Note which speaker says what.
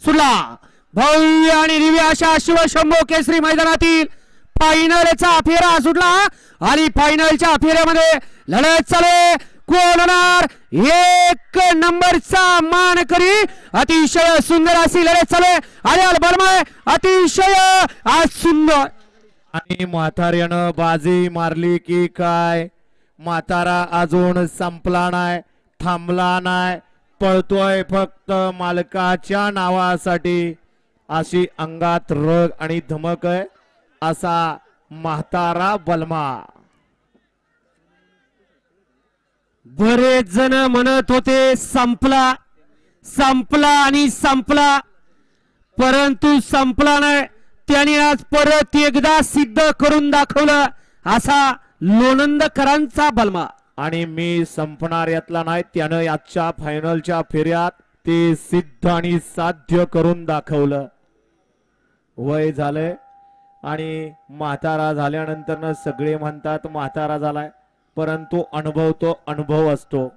Speaker 1: सुटला. भव्य आणि दिव्य अशा शिवशंभो केसरी मैदानातील फायनलचा फेरा सुटला आणि फायनलच्या फेऱ्यामध्ये लढत चालू. कोण होणार एक नंबरचा मानकरी. अतिशय सुंदर अशी लढत चालू आहे. बलमाय अतिशय सुंदर
Speaker 2: आणि म्हाताऱ्यानं बाजी मारली की काय. म्हातारा अजून संपला नाही, थांबला नाही, पळतोय फक्त मालकाच्या नावासाठी. अशी अंगात रग आणि धमक आहे असा म्हातारा बलमा.
Speaker 1: बरेच जण म्हणत होते संपला संपला आणि संपला, परंतु संपला नाही. त्याने आज परत एकदा सिद्ध करून दाखवलं असा लोणंदकरांचा बलमा.
Speaker 2: आणि मी संपणार यातला नाही, त्यानं आजच्या फायनलच्या फेऱ्यात ते सिद्ध आणि साध्य करून दाखवलं. वय झालंय आणि म्हातारा झाल्यानंतर सगळे म्हणतात म्हातारा झालाय, परंतु अनुभव तो अनुभव असतो.